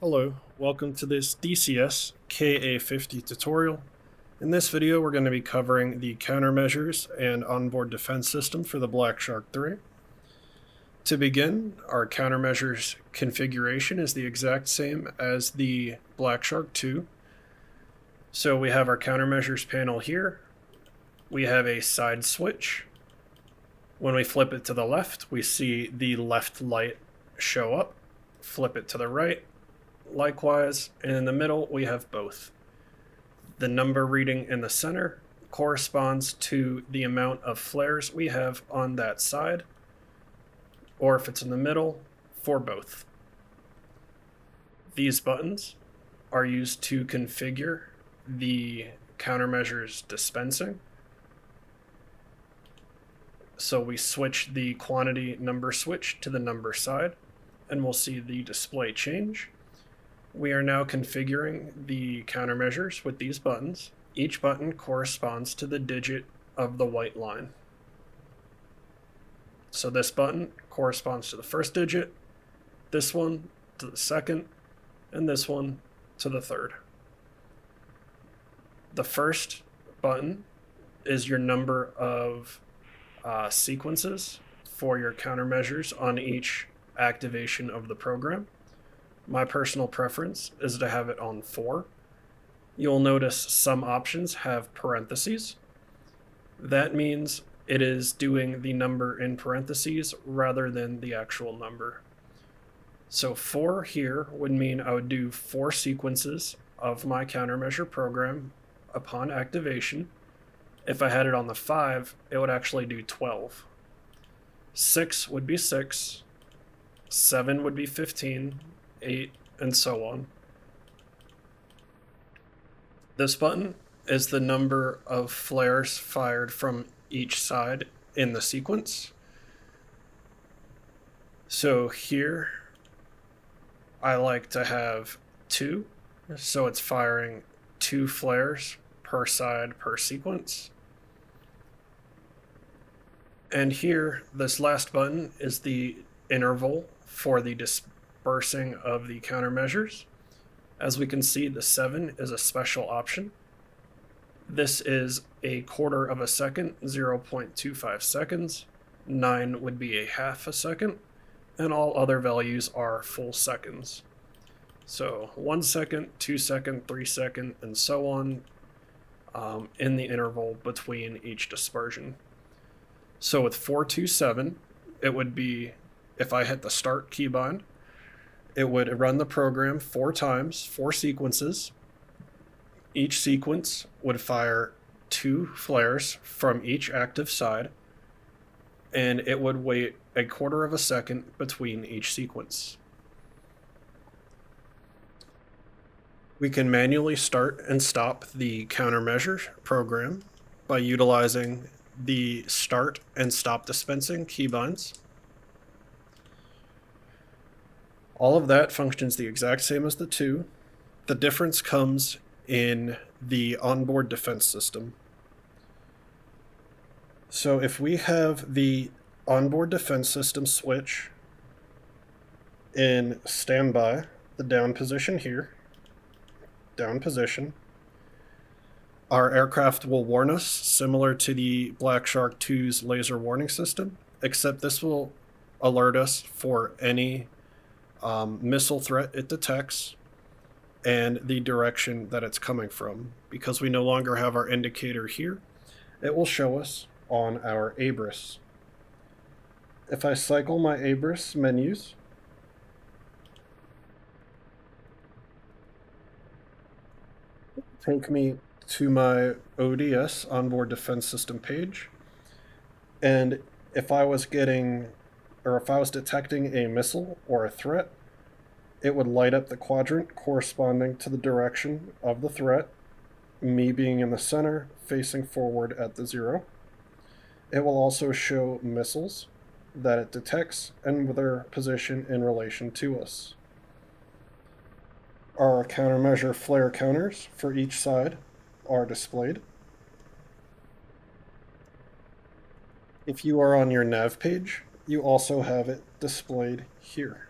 Hello, welcome to this DCS Ka-50 tutorial. In this video, we're going to be covering the countermeasures and onboard defense system for the BlackShark 3. To begin, our countermeasures configuration is the exact same as the BlackShark 2. So we have our countermeasures panel here. We have a side switch. When we flip it to the left, we see the left light show up. Flip it to the right, likewise, and in the middle we have both. The number reading in the center corresponds to the amount of flares we have on that side, or if it's in the middle, for both. These buttons are used to configure the countermeasures dispensing. So we switch the quantity number switch to the number side, and we'll see the display change. We are now configuring the countermeasures with these buttons. Each button corresponds to the digit of the white line. So this button corresponds to the first digit, this one to the second, and this one to the third. The first button is your number of sequences for your countermeasures on each activation of the program. My personal preference is to have it on 4. You'll notice some options have parentheses. That means it is doing the number in parentheses rather than the actual number. So 4 here would mean I would do 4 sequences of my countermeasure program upon activation. If I had it on the 5, it would actually do 12. 6 would be 6, 7 would be 15, 8, and so on. This button is the number of flares fired from each side in the sequence. So here I like to have 2, so it's firing 2 flares per side per sequence. And here, this last button is the interval for the dispersing of the countermeasures. As we can see, the 7 is a special option. This is a quarter of a second, 0.25 seconds. 9 would be a half a second, and all other values are full seconds. So 1 second, 2 second, 3 second, and so on in the interval between each dispersion. So with 427, it would be, if I hit the start keybind, it would run the program 4 times, 4 sequences. Each sequence would fire 2 flares from each active side, and it would wait a quarter of a second between each sequence. We can manually start and stop the countermeasure program by utilizing the start and stop dispensing keybinds. All of that functions the exact same as the 2. The difference comes in the onboard defense system. So if we have the onboard defense system switch in standby, the down position here, down position, our aircraft will warn us, similar to the BlackShark 2's laser warning system, except this will alert us for any missile threat it detects and the direction that it's coming from. Because we no longer have our indicator here, it will show us on our ABRIS. If I cycle my ABRIS menus, take me to my ODS, Onboard Defense System page, and if I was detecting a missile or a threat, it would light up the quadrant corresponding to the direction of the threat, me being in the center, facing forward at the 0. It will also show missiles that it detects and their position in relation to us. Our countermeasure flare counters for each side are displayed. If you are on your nav page, you also have it displayed here.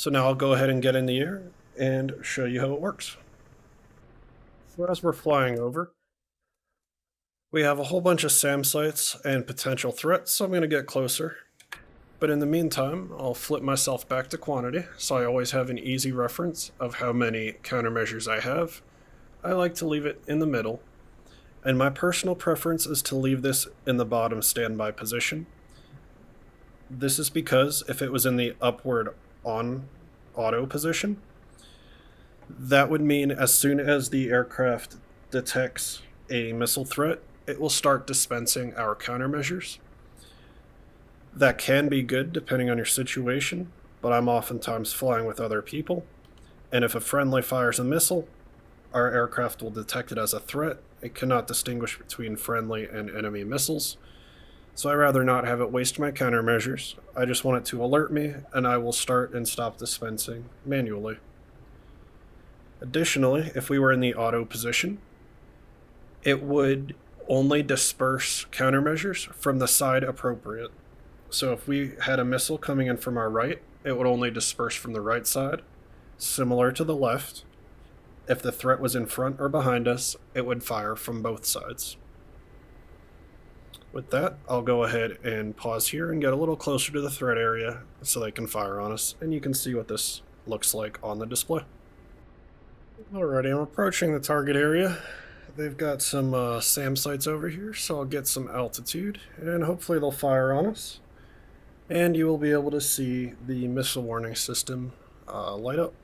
So now I'll go ahead and get in the air and show you how it works. So as we're flying over, we have a whole bunch of SAM sites and potential threats, so I'm going to get closer. But in the meantime, I'll flip myself back to quantity, so I always have an easy reference of how many countermeasures I have. I like to leave it in the middle, and my personal preference is to leave this in the bottom standby position. This is because if it was in the upward on auto position, that would mean as soon as the aircraft detects a missile threat, it will start dispensing our countermeasures. That can be good depending on your situation, but I'm oftentimes flying with other people, and if a friendly fires a missile, our aircraft will detect it as a threat. It cannot distinguish between friendly and enemy missiles, so I'd rather not have it waste my countermeasures. I just want it to alert me, and I will start and stop dispensing manually. Additionally, if we were in the auto position, it would only disperse countermeasures from the side appropriate. So if we had a missile coming in from our right, it would only disperse from the right side. Similar to the left, if the threat was in front or behind us, it would fire from both sides. With that, I'll go ahead and pause here and get a little closer to the threat area so they can fire on us, and you can see what this looks like on the display. Alrighty, I'm approaching the target area. They've got some SAM sites over here, so I'll get some altitude, and hopefully they'll fire on us. And you will be able to see the missile warning system light up.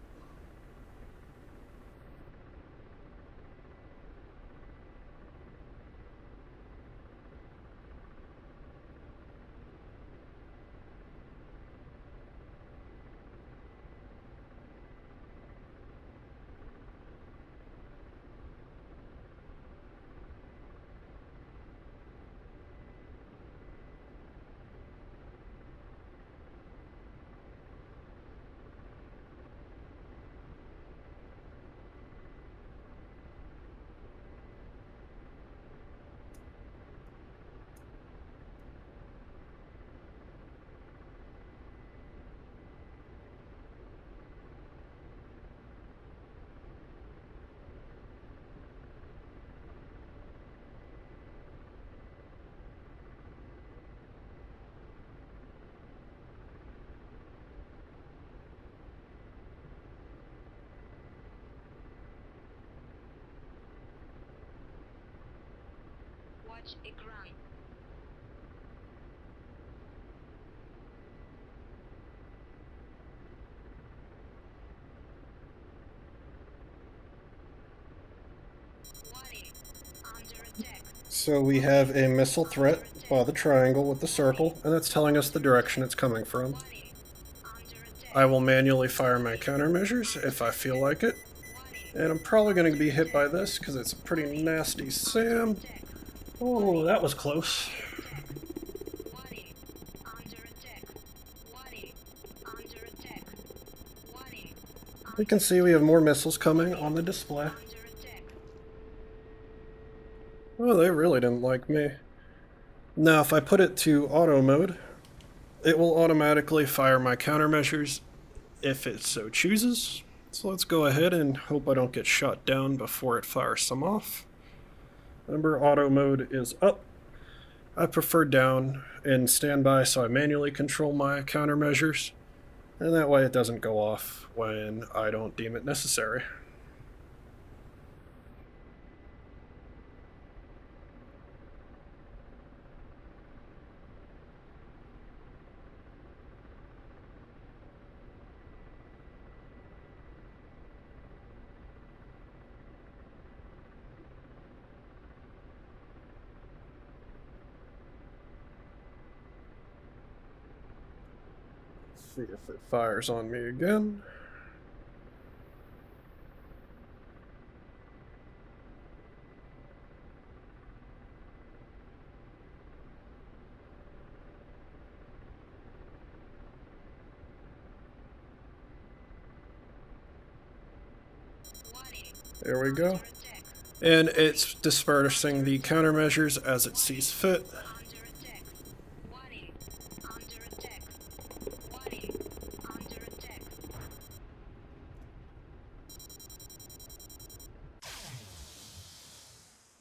Watch ekran. Warning. Under attack. So we have a missile threat by the triangle with the circle, and that's telling us the direction it's coming from. Warning. Under attack. I will manually fire my countermeasures if I feel like it. And I'm probably going to be hit by this because it's a pretty nasty SAM. Oh, that was close. Warning. Under attack. Warning. Under attack. Warning. You can see we have more missiles coming on the display. Under attack. Oh, they really didn't like me. Now, if I put it to auto mode, it will automatically fire my countermeasures if it so chooses. So let's go ahead and hope I don't get shot down before it fires some off. Remember, auto mode is up. I prefer down in standby, so I manually control my countermeasures, and that way it doesn't go off when I don't deem it necessary. See if it fires on me again. There we go. And it's dispersing the countermeasures as it sees fit.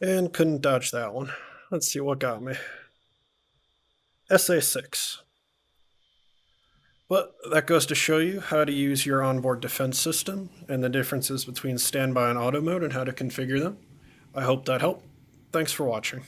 And couldn't dodge that one. Let's see what got me. SA6. But that goes to show you how to use your onboard defense system and the differences between standby and auto mode and how to configure them. I hope that helped. Thanks for watching.